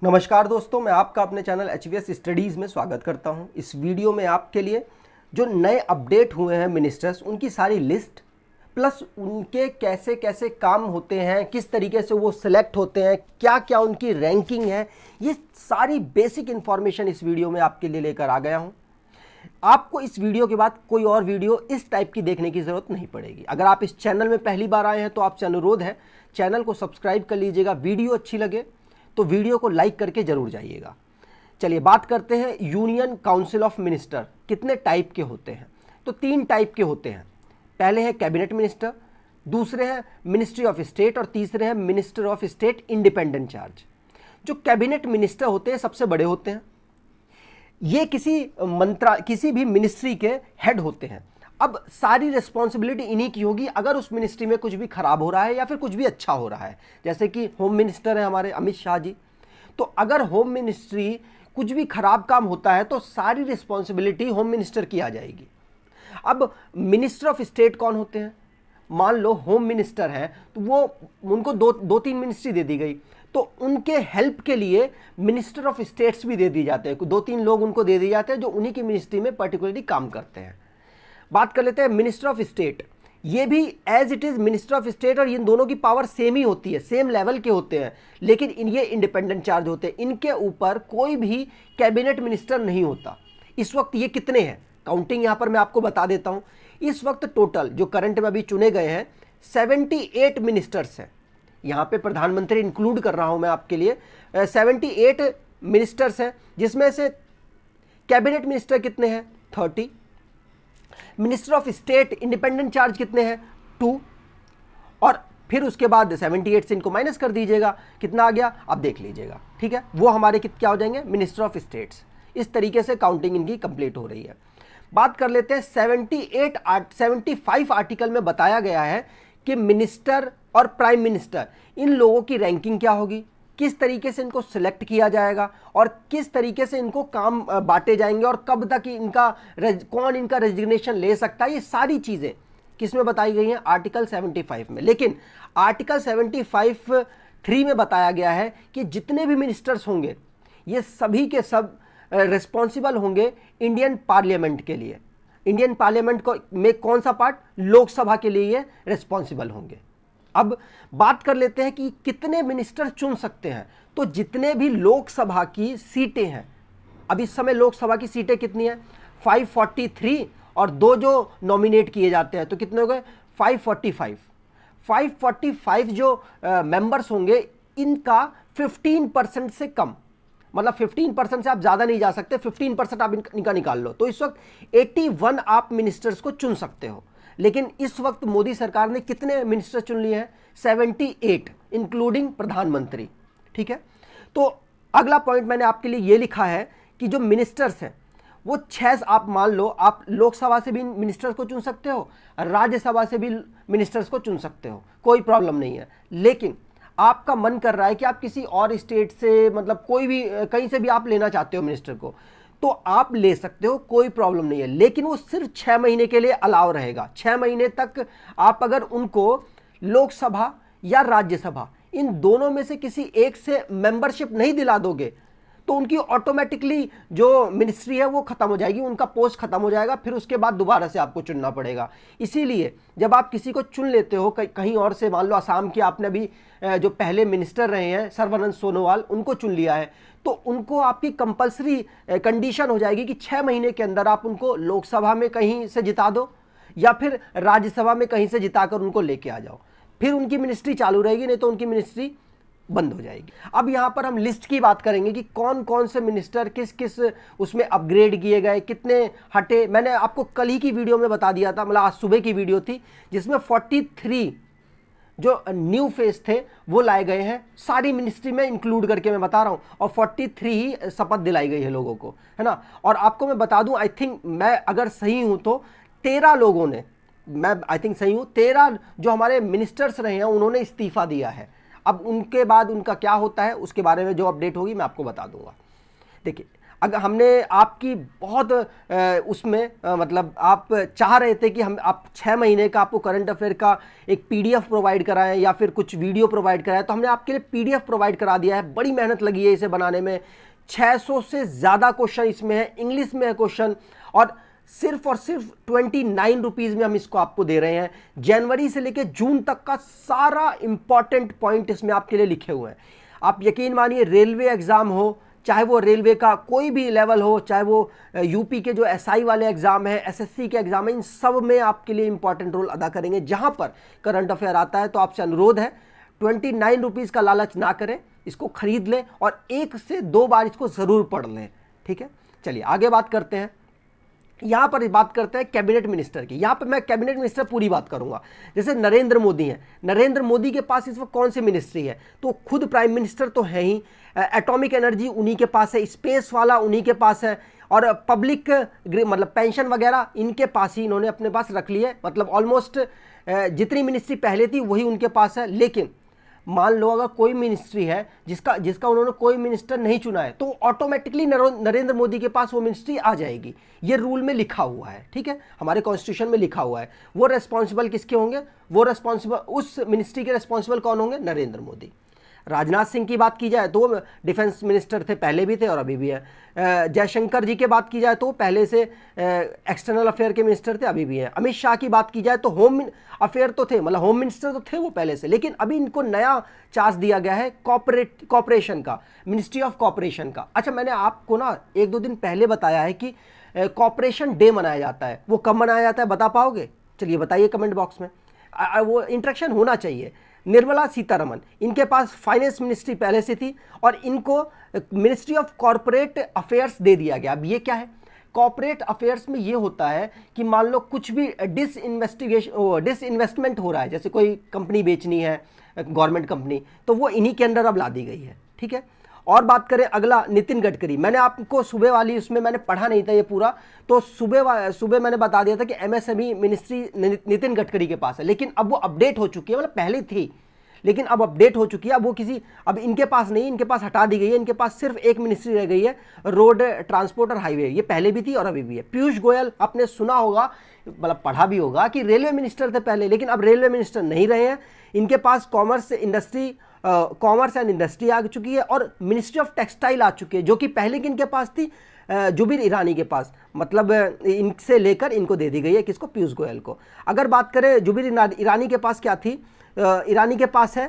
नमस्कार दोस्तों, मैं आपका अपने चैनल HVS स्टडीज़ में स्वागत करता हूं। इस वीडियो में आपके लिए जो नए अपडेट हुए हैं मिनिस्टर्स, उनकी सारी लिस्ट प्लस उनके कैसे कैसे काम होते हैं, किस तरीके से वो सिलेक्ट होते हैं, क्या क्या उनकी रैंकिंग है, ये सारी बेसिक इन्फॉर्मेशन इस वीडियो में आपके लिए लेकर आ गया हूँ। आपको इस वीडियो के बाद कोई और वीडियो इस टाइप की देखने की ज़रूरत नहीं पड़ेगी। अगर आप इस चैनल में पहली बार आए हैं तो आपसे अनुरोध है, चैनल को सब्सक्राइब कर लीजिएगा। वीडियो अच्छी लगे तो वीडियो को लाइक करके जरूर जाइएगा। चलिए बात करते हैं यूनियन काउंसिल ऑफ मिनिस्टर कितने टाइप के होते हैं। तो 3 टाइप के होते हैं। पहले है कैबिनेट मिनिस्टर, दूसरे हैं मिनिस्ट्री ऑफ स्टेट और तीसरे हैं minister of state independent charge. जो कैबिनेट मिनिस्टर होते हैं सबसे बड़े होते हैं। ये किसी भी मिनिस्ट्री के हेड होते हैं। अब सारी रिस्पॉन्सिबिलिटी इन्हीं की होगी अगर उस मिनिस्ट्री में कुछ भी खराब हो रहा है या फिर कुछ भी अच्छा हो रहा है। जैसे कि होम मिनिस्टर है हमारे अमित शाह जी, तो अगर होम मिनिस्ट्री कुछ भी खराब काम होता है तो सारी रिस्पॉन्सिबिलिटी होम मिनिस्टर की आ जाएगी। अब मिनिस्टर ऑफ स्टेट कौन होते हैं? मान लो होम मिनिस्टर है तो वो उनको दो तीन मिनिस्ट्री दे दी गई, तो उनके हेल्प के लिए मिनिस्टर ऑफ स्टेट्स भी दे दी जाते हैं। 2-3 लोग उनको दे दिए जाते हैं जो उन्हीं की मिनिस्ट्री में पर्टिकुलरली काम करते हैं। बात कर लेते हैं मिनिस्टर ऑफ स्टेट। ये भी as it is minister of state और इन दोनों की पावर सेम ही होती है, सेम लेवल के होते हैं, लेकिन ये इंडिपेंडेंट चार्ज होते हैं। इनके ऊपर कोई भी कैबिनेट मिनिस्टर नहीं होता। इस वक्त ये कितने हैं, काउंटिंग यहां पर मैं आपको बता देता हूं। इस वक्त टोटल जो करंट में अभी चुने गए हैं 78 मिनिस्टर्स हैं। यहां पे प्रधानमंत्री इंक्लूड कर रहा हूं मैं आपके लिए। 78 मिनिस्टर्स हैं, जिसमें से कैबिनेट मिनिस्टर कितने हैं? 30। Minister of state independent charge कितने हैं? 2। और फिर उसके बाद 78 से इनको माइनस कर दीजिएगा, कितना आ गया आप देख लीजिएगा, ठीक है। वो हमारे क्या हो जाएंगे? Minister of states. इस तरीके से काउंटिंग इनकी कंप्लीट हो रही है। बात कर लेते हैं 75 आर्टिकल में बताया गया है कि मिनिस्टर और प्राइम मिनिस्टर इन लोगों की रैंकिंग क्या होगी, किस तरीके से इनको सिलेक्ट किया जाएगा और किस तरीके से इनको काम बांटे जाएंगे और कब तक कौन इनका रेजिग्नेशन ले सकता है। ये सारी चीज़ें किस में बताई गई हैं? आर्टिकल 75 में। लेकिन आर्टिकल 75(3) में बताया गया है कि जितने भी मिनिस्टर्स होंगे ये सभी के सब रिस्पॉन्सिबल होंगे इंडियन पार्लियामेंट के लिए। इंडियन पार्लियामेंट को में कौन सा पार्ट? लोकसभा के लिए ये रिस्पॉन्सिबल होंगे। अब बात कर लेते हैं कि कितने मिनिस्टर चुन सकते हैं। तो जितने भी लोकसभा की सीटें हैं, अब इस समय लोकसभा की सीटें कितनी हैं? 543 और 2 जो नॉमिनेट किए जाते हैं तो कितने हो गए? 545। 545 जो मेंबर्स होंगे इनका 15% से कम, मतलब 15% से आप ज़्यादा नहीं जा सकते, 15% आप इनका निकाल लो। तो इस वक्त 81 आप मिनिस्टर्स को चुन सकते हो। लेकिन इस वक्त मोदी सरकार ने कितने मिनिस्टर चुन लिए हैं? 78 इंक्लूडिंग प्रधानमंत्री, ठीक है। तो अगला पॉइंट मैंने आपके लिए ये लिखा है कि जो मिनिस्टर्स हैं वो 6, आप मान लो आप लोकसभा से भी मिनिस्टर्स को चुन सकते हो, राज्यसभा से भी मिनिस्टर्स को चुन सकते हो, कोई प्रॉब्लम नहीं है। लेकिन आपका मन कर रहा है कि आप किसी और स्टेट से, मतलब कोई भी कहीं से भी आप लेना चाहते हो मिनिस्टर को, तो आप ले सकते हो, कोई प्रॉब्लम नहीं है। लेकिन वो सिर्फ 6 महीने के लिए अलाउ रहेगा। 6 महीने तक आप अगर उनको लोकसभा या राज्यसभा इन दोनों में से किसी एक से मेंबरशिप नहीं दिला दोगे तो उनकी ऑटोमेटिकली जो मिनिस्ट्री है वो खत्म हो जाएगी, उनका पोस्ट खत्म हो जाएगा, फिर उसके बाद दोबारा से आपको चुनना पड़ेगा। इसीलिए जब आप किसी को चुन लेते हो कहीं और से, मान लो असम के आपने अभी जो पहले मिनिस्टर रहे हैं सर्बानंद सोनोवाल, उनको चुन लिया है, तो उनको आपकी कंपलसरी कंडीशन हो जाएगी कि 6 महीने के अंदर आप उनको लोकसभा में कहीं से जिता दो या फिर राज्यसभा में कहीं से जिताकर उनको लेके आ जाओ, फिर उनकी मिनिस्ट्री चालू रहेगी, नहीं तो उनकी मिनिस्ट्री बंद हो जाएगी। अब यहां पर हम लिस्ट की बात करेंगे कि कौन कौन से मिनिस्टर किस किस उसमें अपग्रेड किए गए, कितने हटे। मैंने आपको कल ही की वीडियो में बता दिया था, मतलब आज सुबह की वीडियो थी, जिसमें 43 जो न्यू फेस थे वो लाए गए हैं, सारी मिनिस्ट्री में इंक्लूड करके मैं बता रहा हूं, और 43 ही शपथ दिलाई गई है लोगों को, है ना। और आपको मैं बता दूं, आई थिंक मैं अगर सही हूं तो 13 लोगों ने, मैं आई थिंक सही हूं, 13 जो हमारे मिनिस्टर्स रहे हैं उन्होंने इस्तीफा दिया है। अब उनके बाद उनका क्या होता है उसके बारे में जो अपडेट होगी मैं आपको बता दूंगा। देखिए अगर हमने आपकी बहुत उसमें मतलब आप चाह रहे थे कि हम आप 6 महीने का आपको करंट अफेयर का एक पीडीएफ प्रोवाइड कराएं या फिर कुछ वीडियो प्रोवाइड कराएं, तो हमने आपके लिए पीडीएफ प्रोवाइड करा दिया है। बड़ी मेहनत लगी है इसे बनाने में, 600 से ज़्यादा क्वेश्चन इसमें है, इंग्लिश में है क्वेश्चन, और सिर्फ 29 रुपीज़ में हम इसको आपको दे रहे हैं। जनवरी से लेकर जून तक का सारा इंपॉर्टेंट पॉइंट इसमें आपके लिए लिखे हुए हैं। आप यकीन मानिए, रेलवे एग्ज़ाम हो, चाहे वो रेलवे का कोई भी लेवल हो, चाहे वो यूपी के जो एसआई वाले एग्जाम है, एसएससी के एग्जाम है, इन सब में आपके लिए इंपॉर्टेंट रोल अदा करेंगे। जहां पर करंट अफेयर आता है तो आपसे अनुरोध है, 29 रुपीज़ का लालच ना करें, इसको खरीद लें और 1 से 2 बार इसको ज़रूर पढ़ लें। ठीक है, चलिए आगे बात करते हैं। यहाँ पर बात करते हैं कैबिनेट मिनिस्टर की। यहाँ पर मैं कैबिनेट मिनिस्टर पूरी बात करूँगा। जैसे नरेंद्र मोदी हैं, नरेंद्र मोदी के पास इस वक्त कौन सी मिनिस्ट्री है? तो खुद प्राइम मिनिस्टर तो है ही, एटॉमिक एनर्जी उन्हीं के पास है, स्पेस वाला उन्हीं के पास है, और पब्लिक मतलब पेंशन वगैरह इनके पास ही इन्होंने अपने पास रख ली है। मतलब ऑलमोस्ट जितनी मिनिस्ट्री पहले थी वही उनके पास है। लेकिन मान लो अगर कोई मिनिस्ट्री है जिसका उन्होंने कोई मिनिस्टर नहीं चुना है, तो ऑटोमेटिकली नरेंद्र मोदी के पास वो मिनिस्ट्री आ जाएगी। ये रूल में लिखा हुआ है, ठीक है, हमारे कॉन्स्टिट्यूशन में लिखा हुआ है। वो रेस्पॉन्सिबल किसके होंगे? वो रेस्पॉन्सिबल, उस मिनिस्ट्री के रेस्पॉन्सिबल कौन होंगे? नरेंद्र मोदी। राजनाथ सिंह की बात की जाए तो वो डिफेंस मिनिस्टर थे, पहले भी थे और अभी भी है। जयशंकर जी की बात की जाए तो वो पहले से एक्सटर्नल अफेयर के मिनिस्टर थे, अभी भी हैं। अमित शाह की बात की जाए तो होम अफेयर तो थे, मतलब होम मिनिस्टर तो थे वो पहले से, लेकिन अभी इनको नया चार्ज दिया गया है कॉपरेशन का, मिनिस्ट्री ऑफ कॉपरेशन का। अच्छा, मैंने आपको ना 1-2 दिन पहले बताया है कि कॉपरेशन डे मनाया जाता है। वो कब मनाया जाता है बता पाओगे? चलिए बताइए कमेंट बॉक्स में, वो इंटरेक्शन होना चाहिए। निर्मला सीतारमन, इनके पास फाइनेंस मिनिस्ट्री पहले से थी और इनको मिनिस्ट्री ऑफ कॉरपोरेट अफेयर्स दे दिया गया। अब ये क्या है? कॉरपोरेट अफेयर्स में ये होता है कि मान लो कुछ भी डिसइन्वेस्टमेंट हो रहा है, जैसे कोई कंपनी बेचनी है, गवर्नमेंट कंपनी, तो वो इन्हीं के अंडर अब ला दी गई है। ठीक है, और बात करें अगला, नितिन गडकरी। मैंने आपको सुबह वाली उसमें मैंने पढ़ा नहीं था ये पूरा, तो सुबह मैंने बता दिया था कि एमएसएमई मिनिस्ट्री नितिन गडकरी के पास है, लेकिन अब वो अपडेट हो चुकी है, मतलब पहले थी लेकिन अब अपडेट हो चुकी है। अब इनके पास नहीं, इनके पास हटा दी गई है। इनके पास सिर्फ एक मिनिस्ट्री रह गई है, रोड ट्रांसपोर्ट और हाईवे। ये पहले भी थी और अभी भी है। पीयूष गोयल, आपने सुना होगा, मतलब पढ़ा भी होगा कि रेलवे मिनिस्टर थे पहले, लेकिन अब रेलवे मिनिस्टर नहीं रहे हैं। इनके पास कॉमर्स एंड इंडस्ट्री आ चुकी है और मिनिस्ट्री ऑफ टेक्सटाइल आ चुकी है, जो कि पहले की इनके पास थी, जुबिर ईरानी के पास। मतलब इनसे लेकर इनको दे दी गई है, किसको? पीयूष गोयल को। अगर बात करें जुबिर ईरानी के पास क्या थी, ईरानी के पास है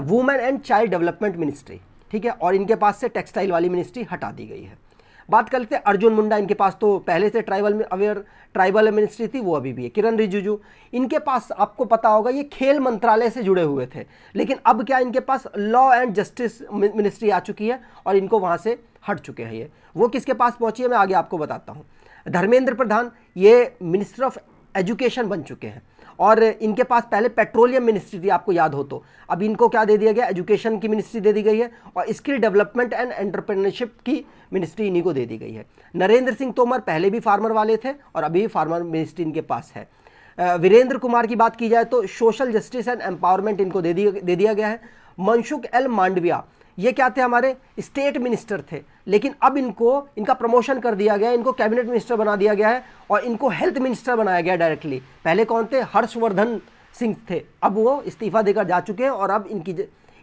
women and child development ministry, ठीक है, और इनके पास से टेक्सटाइल वाली मिनिस्ट्री हटा दी गई है। बात करते हैं अर्जुन मुंडा, इनके पास तो पहले से ट्राइबल मिनिस्ट्री थी, वो अभी भी है। किरण रिजिजू, इनके पास आपको पता होगा ये खेल मंत्रालय से जुड़े हुए थे, लेकिन अब क्या इनके पास लॉ एंड जस्टिस मिनिस्ट्री आ चुकी है और इनको वहाँ से हट चुके हैं। ये वो किसके पास पहुँची है मैं आगे आपको बताता हूँ। धर्मेंद्र प्रधान, ये मिनिस्टर ऑफ एजुकेशन बन चुके हैं और इनके पास पहले पेट्रोलियम मिनिस्ट्री थी, आपको याद हो तो। अब इनको क्या दे दिया गया? एजुकेशन की मिनिस्ट्री दे दी गई है और स्किल डेवलपमेंट एंड एंटरप्रेन्योरशिप की मिनिस्ट्री इन्हीं को दे दी गई है। नरेंद्र सिंह तोमर पहले भी फार्मर वाले थे और अभी फार्मर मिनिस्ट्री इनके पास है। वीरेंद्र कुमार की बात की जाए तो सोशल जस्टिस एंड एम्पावरमेंट इनको दे दिया गया है। मनसुख एल मांडविया, ये क्या थे? हमारे स्टेट मिनिस्टर थे, लेकिन अब इनका प्रमोशन कर दिया गया, इनको कैबिनेट मिनिस्टर बना दिया गया है और इनको हेल्थ मिनिस्टर बनाया गया डायरेक्टली। पहले कौन थे? हर्षवर्धन सिंह थे, अब वो इस्तीफा देकर जा चुके हैं और अब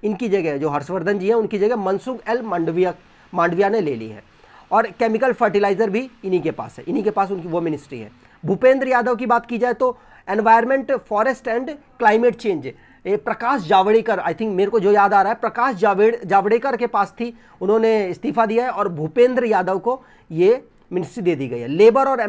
इनकी जगह जो हर्षवर्धन जी हैं उनकी जगह मनसुख एल मांडविया ने ले ली है। और केमिकल फर्टिलाइजर भी इन्हीं के पास है, इन्हीं के पास उनकी वो मिनिस्ट्री है। भूपेंद्र यादव की बात की जाए तो environment, forest and climate change, Prakash Javadekar, I think मेरे को जो याद आ रहा है प्रकाश जावड़ेकर के पास थी, उन्होंने इस्तीफा दिया है और भूपेंद्र यादव को ये मिनिस्ट्री दे दी गई है। लेबर और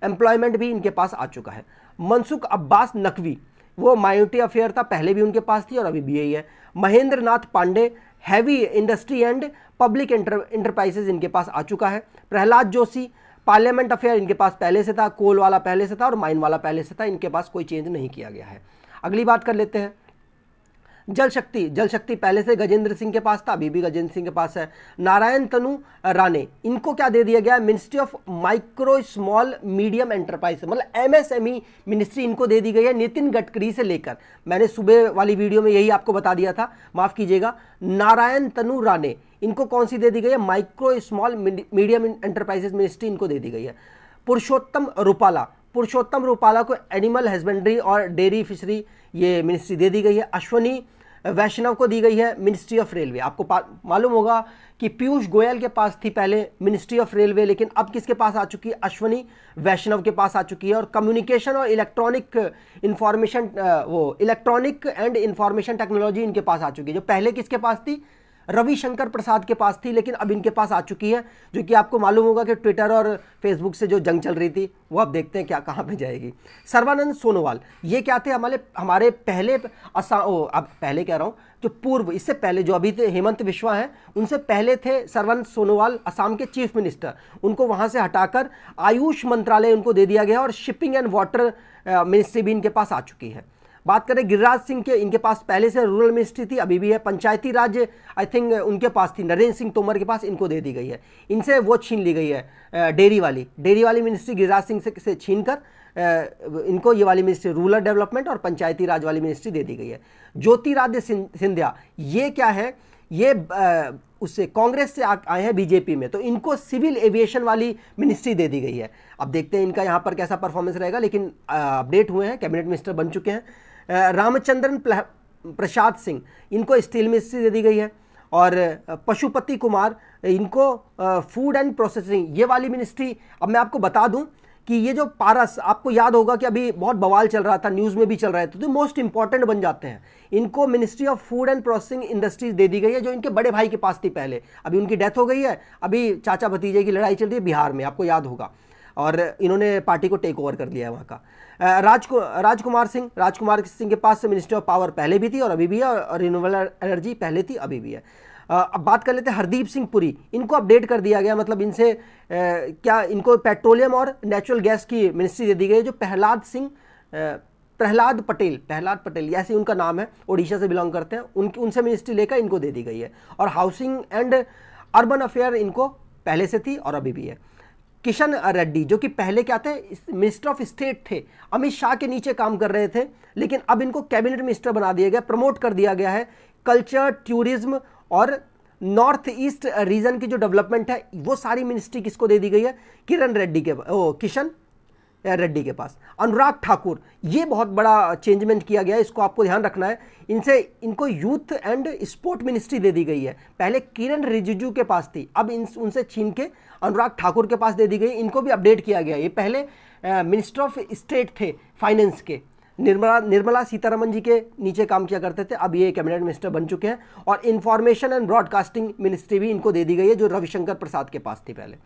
एम्प्लॉयमेंट भी इनके पास आ चुका है। मनसुख अब्बास नकवी, वो माइनॉरिटी अफेयर था, पहले भी उनके पास थी और अभी भी यही है। Mahendra Nath Pandey, heavy industry and public enterprises इनके पास आ चुका है। प्रहलाद जोशी, पार्लियामेंट अफेयर इनके पास पहले से था, कोल वाला पहले से था और माइन वाला पहले से था, इनके पास कोई चेंज नहीं किया गया है। अगली बात कर लेते हैं जल शक्ति पहले से गजेंद्र सिंह के पास था, अभी भी गजेंद्र सिंह के पास है। नारायण तनु राणे, इनको क्या दे दिया गया? Ministry of micro small medium enterprise, मतलब एमएसएमई मिनिस्ट्री इनको दे दी गई है नितिन गडकरी से लेकर। मैंने सुबह वाली वीडियो में यही आपको बता दिया था, माफ कीजिएगा। नारायण तनु राणे, इनको कौन सी दे दी गई है? Micro small medium enterprises ministry इनको दे दी गई है। पुरुषोत्तम रूपाला को एनिमल हस्बेंड्री और डेयरी फिशरी ये मिनिस्ट्री दे दी गई है। अश्वनी वैष्णव को दी गई है मिनिस्ट्री ऑफ रेलवे। आपको मालूम होगा कि पीयूष गोयल के पास थी पहले मिनिस्ट्री ऑफ रेलवे, लेकिन अब किसके पास आ चुकी है? अश्वनी वैष्णव के पास आ चुकी है। और कम्युनिकेशन और इलेक्ट्रॉनिक एंड इंफॉर्मेशन टेक्नोलॉजी इनके पास आ चुकी है, जो पहले किसके पास थी? रविशंकर प्रसाद के पास थी, लेकिन अब इनके पास आ चुकी है। जो कि आपको मालूम होगा कि ट्विटर और फेसबुक से जो जंग चल रही थी वो अब देखते हैं क्या कहाँ पे जाएगी। सर्बानंद सोनोवाल ये क्या थे? हमारे पहले अब पहले कह रहा हूँ, जो पूर्व इससे पहले जो अभी थे हेमंत बिस्वा हैं उनसे पहले थे सर्बानंद सोनोवाल असम के चीफ मिनिस्टर। उनको वहाँ से हटाकर आयुष मंत्रालय उनको दे दिया गया और शिपिंग एंड वाटर मिनिस्ट्री भी इनके पास आ चुकी है। बात करें गिरिराज सिंह के, इनके पास पहले से रूरल मिनिस्ट्री थी, अभी भी है। पंचायती राज आई थिंक उनके पास थी, नरेंद्र सिंह तोमर के पास, इनको दे दी गई है। इनसे वो छीन ली गई है डेयरी वाली मिनिस्ट्री गिरिराज सिंह से छीन कर इनको ये वाली मिनिस्ट्री रूरल डेवलपमेंट और पंचायती राज वाली मिनिस्ट्री दे दी गई है। ज्योतिरादित्य सिंधिया ये क्या है? ये उससे कांग्रेस से आए हैं बीजेपी में, तो इनको सिविल एविएशन वाली मिनिस्ट्री दे दी गई है। अब देखते हैं इनका यहाँ पर कैसा परफॉर्मेंस रहेगा, लेकिन अपडेट हुए हैं, कैबिनेट मिनिस्टर बन चुके हैं। रामचंद्रन प्रसाद सिंह इनको स्टील मिनिस्ट्री दे दी गई है। और पशुपति कुमार इनको फूड एंड प्रोसेसिंग ये वाली मिनिस्ट्री। अब मैं आपको बता दूं कि ये जो पारस, आपको याद होगा कि अभी बहुत बवाल चल रहा था, न्यूज़ में भी चल रहा है, तो मोस्ट इंपॉर्टेंट बन जाते हैं। इनको ministry of food and processing industries दे दी गई है, जो इनके बड़े भाई के पास थी पहले। अभी उनकी डेथ हो गई है, अभी चाचा भतीजे की लड़ाई चल रही है बिहार में, आपको याद होगा, और इन्होंने पार्टी को टेक ओवर कर लिया है वहाँ का। राजकुमार सिंह के पास मिनिस्ट्री ऑफ पावर पहले भी थी और अभी भी है, और रिन्यूएबल एनर्जी पहले थी अभी भी है। अब बात कर लेते हैं हरदीप सिंह पुरी, इनको अपडेट कर दिया गया, मतलब इनसे क्या इनको पेट्रोलियम और नेचुरल गैस की मिनिस्ट्री दे दी गई है। जो प्रहलाद पटेल ऐसे उनका नाम है, ओडिशा से बिलोंग करते हैं, उनसे मिनिस्ट्री लेकर इनको दे दी गई है। और हाउसिंग एंड अर्बन अफेयर इनको पहले से थी और अभी भी है। किशन रेड्डी जो कि पहले क्या थे? मिनिस्टर ऑफ स्टेट थे, अमित शाह के नीचे काम कर रहे थे, लेकिन अब इनको कैबिनेट मिनिस्टर बना दिया गया, प्रमोट कर दिया गया है। कल्चर, टूरिज्म और नॉर्थ ईस्ट रीजन की जो डेवलपमेंट है वो सारी मिनिस्ट्री किसको दे दी गई है? किशन रेड्डी के पास। अनुराग ठाकुर, ये बहुत बड़ा चेंजमेंट किया गया है, इसको आपको ध्यान रखना है। इनको यूथ एंड स्पोर्ट मिनिस्ट्री दे दी गई है। पहले किरण रिजिजू के पास थी, अब उनसे छीन के अनुराग ठाकुर के पास दे दी गई। इनको भी अपडेट किया गया। ये पहले मिनिस्टर ऑफ स्टेट थे फाइनेंस के, निर्मला सीतारमन जी के नीचे काम किया करते थे, अब ये कैबिनेट मिनिस्टर बन चुके हैं। और इंफॉर्मेशन एंड ब्रॉडकास्टिंग मिनिस्ट्री भी इनको दे दी गई है, जो रविशंकर प्रसाद के पास थी पहले।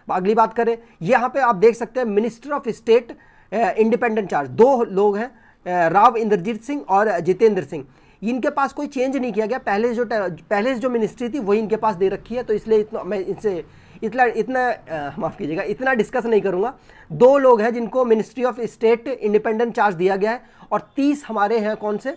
अगली बात करें, यहाँ पे आप देख सकते हैं minister of state independent charge, दो लोग हैं, राव इंद्रजीत सिंह और जितेंद्र सिंह। इनके पास कोई चेंज नहीं किया गया, पहले जो मिनिस्ट्री थी वही इनके पास दे रखी है, तो इसलिए मैं इनसे माफ़ कीजिएगा, इतना डिस्कस नहीं करूंगा। दो लोग हैं जिनको ministry of state independent charge दिया गया है, और 30 हमारे हैं कौन से?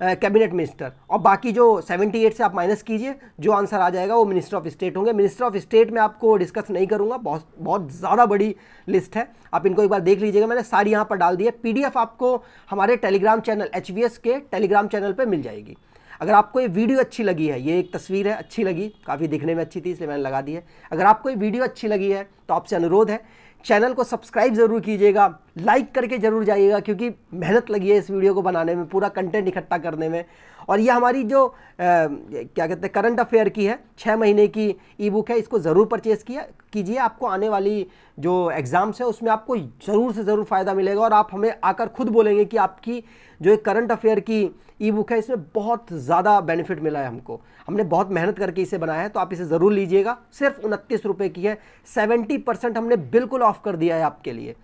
Cabinet minister. और बाकी जो 78 से आप माइनस कीजिए, जो आंसर आ जाएगा वो मिनिस्टर ऑफ स्टेट होंगे। मिनिस्टर ऑफ स्टेट में आपको डिस्कस नहीं करूंगा, बहुत ज़्यादा बड़ी लिस्ट है, आप इनको एक बार देख लीजिएगा, मैंने सारी यहाँ पर डाल दी है। PDF आपको हमारे टेलीग्राम चैनल HVS के टेलीग्राम चैनल पर मिल जाएगी। अगर आपको ये वीडियो अच्छी लगी है, ये एक तस्वीर है, अच्छी लगी, काफ़ी दिखने में अच्छी थी इसलिए मैंने लगा दी है। अगर आपको ये वीडियो अच्छी लगी है तो आपसे अनुरोध है, चैनल को सब्सक्राइब ज़रूर कीजिएगा, लाइक करके ज़रूर जाइएगा, क्योंकि मेहनत लगी है इस वीडियो को बनाने में, पूरा कंटेंट इकट्ठा करने में। और ये हमारी जो क्या कहते हैं करंट अफेयर की है, 6 महीने की ई बुक है, इसको ज़रूर परचेज़ कीजिए। आपको आने वाली जो एग्ज़ाम्स है उसमें आपको ज़रूर से ज़रूर फ़ायदा मिलेगा, और आप हमें आकर खुद बोलेंगे कि आपकी जो एक करंट अफेयर की ई बुक है इसमें बहुत ज़्यादा बेनिफिट मिला है हमको, हमने बहुत मेहनत करके इसे बनाया है, तो आप इसे ज़रूर लीजिएगा। सिर्फ 29 रुपये की है, 70% हमने बिल्कुल ऑफ कर दिया है आपके लिए।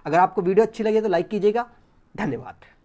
अगर आपको वीडियो अच्छी लगे तो लाइक कीजिएगा। धन्यवाद।